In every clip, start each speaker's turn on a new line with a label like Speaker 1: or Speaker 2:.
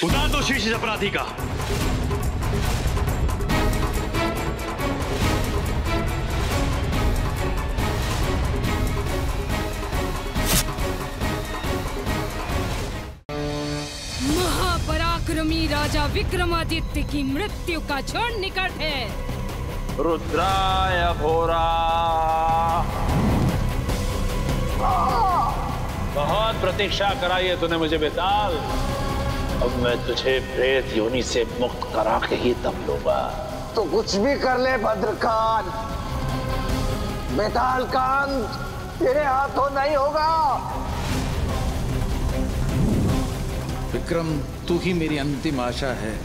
Speaker 1: उतार दो शीश इस अपराधी का।
Speaker 2: महापराक्रमी राजा विक्रमादित्य की मृत्यु का क्षण निकट है।
Speaker 3: रुद्राय भोरा। बहुत प्रतीक्षा कराई है तूने मुझे बेताल। अब मैं तुझे प्रेत योनि से मुक्त करा के ही दम लूंगा।
Speaker 4: तो कुछ भी कर ले भद्रकाल, बेताल का अंत तेरे हाथों नहीं होगा।
Speaker 5: विक्रम, तू ही मेरी अंतिम आशा है।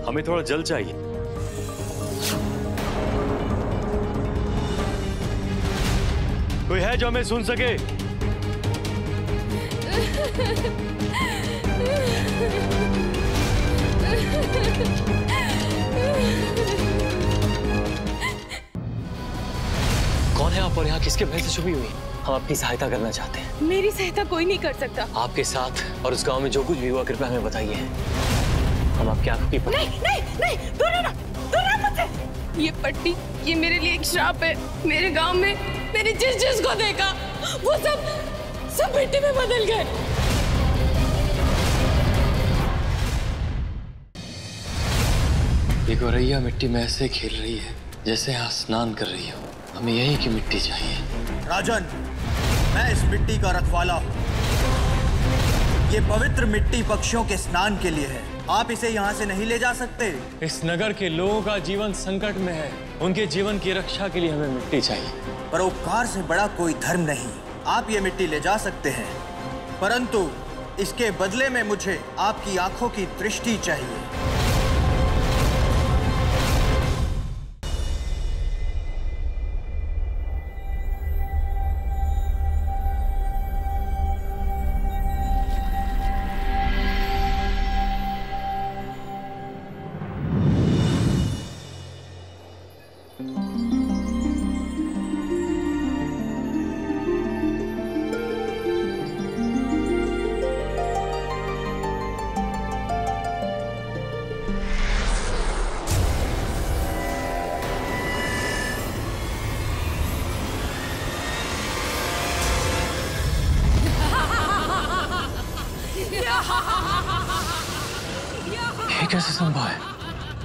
Speaker 1: हमें थोड़ा जल चाहिए। कोई है जो हमें सुन सके?
Speaker 6: कौन है आप और यहाँ किसके भय से छुपी हुई? हम अपनी सहायता करना चाहते हैं।
Speaker 2: मेरी सहायता कोई नहीं कर सकता।
Speaker 6: आपके साथ और उस गांव में जो कुछ भी हुआ कृपया हमें बताइए। हम आपकी आंखों की
Speaker 2: नहीं नहीं नहीं, दूर रहना, दूर रहना मुझसे। ये पट्टी, ये मेरे लिए एक श्राप है। मेरे गांव में मैंने जिस जिसको देखा वो सब मिट्टी में बदल गए।
Speaker 6: ये गौरैया मिट्टी में ऐसे खेल रही है जैसे यहाँ स्नान कर रही हो। हमें यही की मिट्टी चाहिए।
Speaker 7: राजन, मैं इस मिट्टी का रखवाला हूँ। ये पवित्र मिट्टी पक्षियों के स्नान के लिए है। आप इसे यहाँ से नहीं ले जा सकते।
Speaker 6: इस नगर के लोगों का जीवन संकट में है। उनके जीवन की रक्षा के लिए हमें मिट्टी चाहिए।
Speaker 7: परोपकार से बड़ा कोई धर्म नहीं। आप ये मिट्टी ले जा सकते हैं, परंतु इसके बदले में मुझे आपकी आंखों की दृष्टि चाहिए।
Speaker 6: ये कैसे संभव है?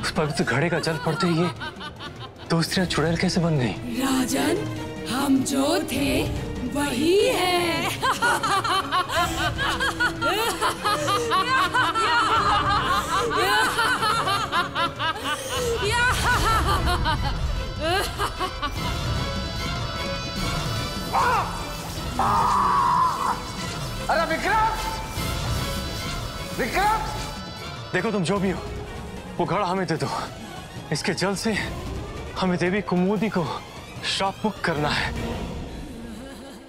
Speaker 6: उस पवित्र घड़े का जल पड़ते ही ये दो स्त्रियां चुड़ैल कैसे बन गई?
Speaker 2: राजन, हम जो थे वही है।
Speaker 4: अरे विक्रम, विक्रम!
Speaker 6: देखो तुम जो भी हो, वो घड़ा हमें दे दो। इसके जल से हमें देवी कुमुदी को श्राप मुक्त करना है।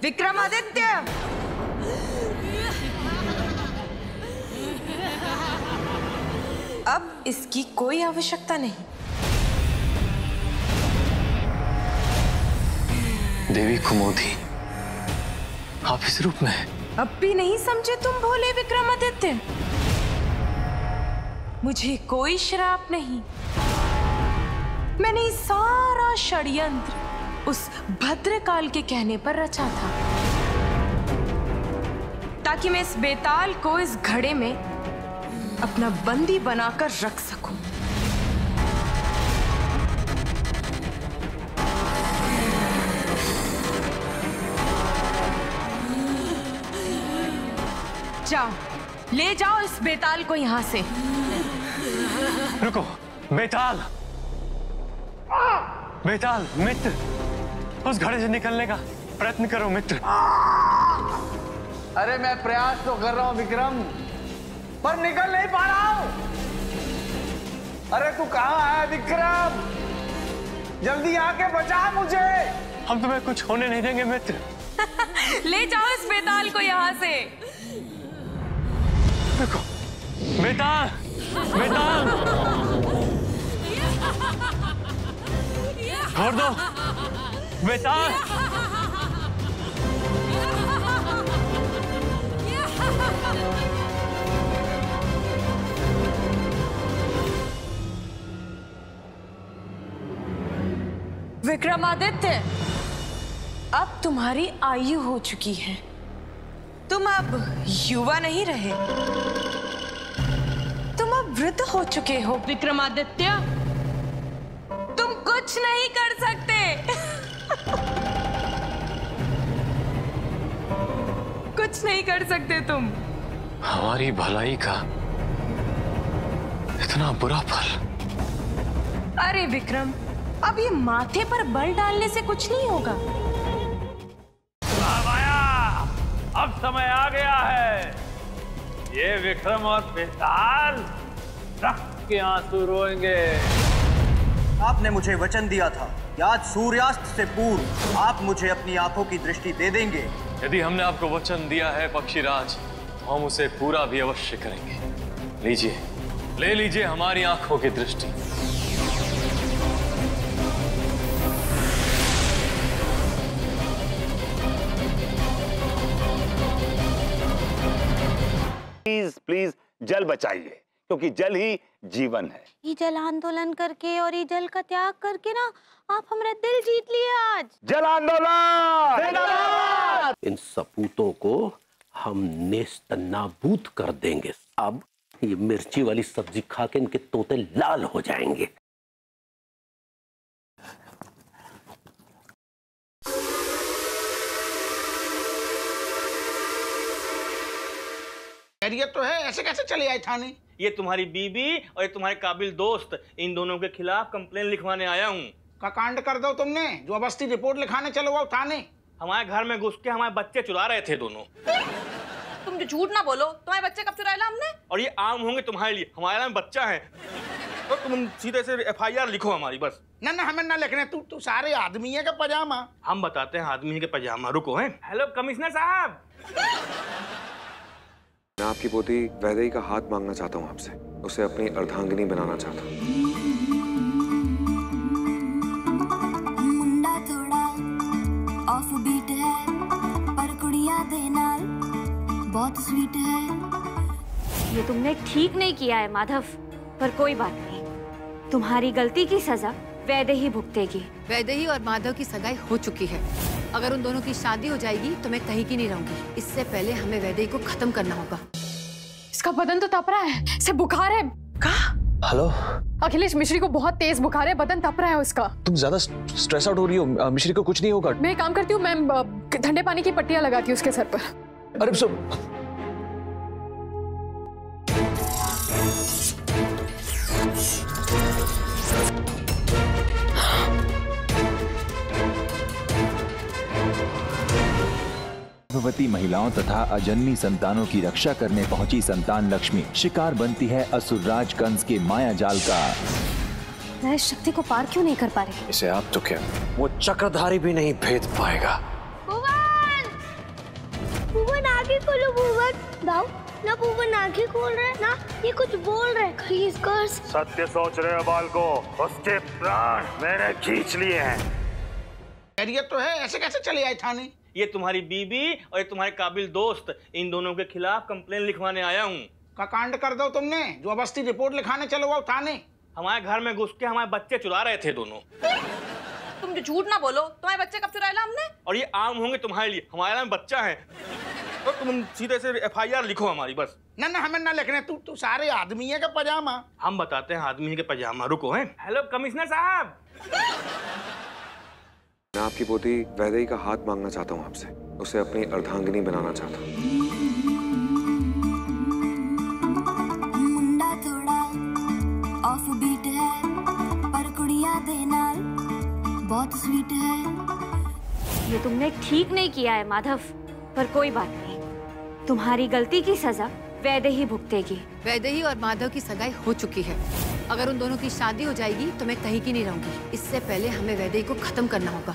Speaker 8: विक्रमादित्य! अब इसकी कोई आवश्यकता नहीं।
Speaker 6: देवी कुमुदी, आप इस रूप में?
Speaker 8: अब भी नहीं समझे तुम भोले विक्रमादित्य? मुझे कोई श्राप नहीं। मैंने ये सारा षड्यंत्र उस भद्रकाल के कहने पर रचा था, ताकि मैं इस बेताल को इस घड़े में अपना बंदी बनाकर रख सकूं। जाओ, ले जाओ इस बेताल को यहां से।
Speaker 6: रुको, बेताल! बेताल मित्र, उस घड़े से निकलने का प्रयत्न करो मित्र।
Speaker 4: अरे मैं प्रयास तो कर रहा हूं विक्रम, पर निकल नहीं पा रहा हूं। अरे तू कहां है विक्रम? जल्दी आके बचा मुझे।
Speaker 6: हम तुम्हें कुछ होने नहीं देंगे मित्र।
Speaker 8: ले जाओ इस बेताल को यहाँ से।
Speaker 6: देखो, बेताल, बेताल, छोड़ दो, बेताल।
Speaker 8: विक्रमादित्य, अब तुम्हारी आयु हो चुकी है, तुम अब युवा नहीं रहे, तुम अब वृद्ध हो चुके हो। विक्रमादित्य, तुम कुछ नहीं कर सकते। कुछ नहीं कर सकते तुम।
Speaker 6: हमारी भलाई का इतना बुरा फल।
Speaker 8: अरे विक्रम, अब ये माथे पर बल डालने से कुछ नहीं होगा।
Speaker 3: अब समय आ गया है। ये विक्रम और बेताल रक्त के आंसू रोएंगे।
Speaker 7: आपने मुझे वचन दिया था कि आज सूर्यास्त से पूर्व आप मुझे अपनी आंखों की दृष्टि दे देंगे।
Speaker 6: यदि हमने आपको वचन दिया है पक्षीराज, तो हम उसे पूरा भी अवश्य करेंगे। लीजिए, ले लीजिए हमारी आंखों की दृष्टि।
Speaker 9: प्लीज प्लीज जल बचाइए, क्योंकि जल ही जीवन है।
Speaker 10: ये जल आंदोलन करके और ये जल का त्याग करके ना आप हमारा दिल जीत लिए आज।
Speaker 9: जल आंदोलन!
Speaker 11: इन सपूतों को हम नेस्तनाबूद कर देंगे। अब ये मिर्ची वाली सब्जी खा के इनके तोते लाल हो जाएंगे।
Speaker 12: खैरियत तो है, ऐसे कैसे चले आए थाने?
Speaker 13: ये तुम्हारी बीबी और ये तुम्हारे काबिल दोस्त, इन दोनों के खिलाफ कंप्लेन लिखवाने आया हूँ।
Speaker 12: का कांड कर दो तुमने, जो अवस्थी रिपोर्ट लिखाने चलो आओ थाने।
Speaker 13: हमारे घर में घुस के हमारे बच्चे चुरा रहे थे दोनों।
Speaker 2: तुम जो झूठ ना बोलो, तुम्हारे बच्चे कब चुराए हमने?
Speaker 13: और ये आम होंगे तुम्हारे लिए, हमारे में बच्चा है। तो तुम सीधे से FIR लिखो हमारी बस।
Speaker 12: ना ना हमें ना लिखने, तू सारे आदमी है का पजामा।
Speaker 13: हम बताते हैं आदमी के पजामा। रुको हैं। हेलो कमिश्नर साहब।
Speaker 14: मैं आपकी पोती वैदेही का हाथ मांगना चाहता हूँ आपसे, उसे अपनी अर्धांगिनी बनाना चाहता हूँ।
Speaker 10: मुंडा थोड़ा ऑफ बीट है, पर कुड़िया दे नाल बहुत स्वीट है।
Speaker 15: ये तुमने ठीक नहीं किया है माधव, पर कोई बात नहीं, तुम्हारी गलती की सजा वैदेही भुगतेगी।
Speaker 2: वैदेही और माधव की सगाई हो चुकी है। अगर उन दोनों की शादी हो जाएगी तो मैं कहीं की नहीं रहूंगी। इससे पहले हमें वैदेही को खत्म करना होगा।
Speaker 16: इसका बदन तो तप रहा है, इसे बुखार है। कहाँ?
Speaker 6: हेलो
Speaker 16: अखिलेश, मिश्री को बहुत तेज बुखार है, बदन तप रहा है उसका।
Speaker 6: तुम ज्यादा स्ट्रेस आउट हो रही हो, मिश्री को कुछ नहीं होगा।
Speaker 16: मैं एक काम करती हूँ, मैं ठंडे पानी की पट्टियां लगाती हूँ उसके सर पर।
Speaker 6: अरे सब
Speaker 17: गर्भवती महिलाओं तथा अजन्मी संतानों की रक्षा करने पहुंची संतान लक्ष्मी शिकार बनती है असुरराज कंस के माया जाल का।
Speaker 15: मैं इस शक्ति को पार क्यों नहीं कर पा रही?
Speaker 6: इसे आप तो क्या, वो चक्रधारी भी नहीं भेद पाएगा।
Speaker 10: भुवन आगे खोलो। भुवन दाऊ ना, भुवन आगे खोल रहे ना, ये कुछ बोल रहे। प्लीज कर।
Speaker 9: सत्य सोच रहे हो बाल को, उसके प्राण मैंने खींच लिए हैं।
Speaker 12: खैरियत तो है, ऐसे कैसे चले आए थाने?
Speaker 13: ये तुम्हारी बीबी और ये तुम्हारे काबिल दोस्त, इन दोनों के खिलाफ कंप्लेन लिखवाने आया हूँ।
Speaker 12: का कांड कर दो तुमने, जो अवस्थी रिपोर्ट लिखाने चलो आओ थाने।
Speaker 13: हमारे घर में घुस के हमारे बच्चे चुरा रहे थे दोनों।
Speaker 2: तुम जो झूठ ना बोलो, तुम्हारे बच्चे कब चुराए हमने?
Speaker 13: और ये आम होंगे तुम्हारे लिए, हमारे में बच्चा है। तो तुम सीधे से FIR लिखो हमारी बस।
Speaker 12: ना ना हमें ना लिखने, तू सारे आदमी है का पजामा।
Speaker 13: हम बताते हैं आदमी के पजामा। रुको हैं। हेलो कमिश्नर साहब।
Speaker 14: मैं आपकी पोती वैदेही का हाथ मांगना चाहता हूँ आपसे, उसे अपनी अर्धांगिनी बनाना चाहता हूँ।
Speaker 10: मुंडा थोड़ा ऑफ बीट है, पर कुड़िया दे नाल बहुत स्वीट है।
Speaker 15: ये तुमने ठीक नहीं किया है माधव, पर कोई बात नहीं, तुम्हारी गलती की सजा वैदेही भुगतेगी।
Speaker 2: वैदेही और माधव की सगाई हो चुकी है। अगर उन दोनों की शादी हो जाएगी तो मैं कहीं की नहीं रहूंगी। इससे पहले हमें वैदेही को खत्म करना होगा।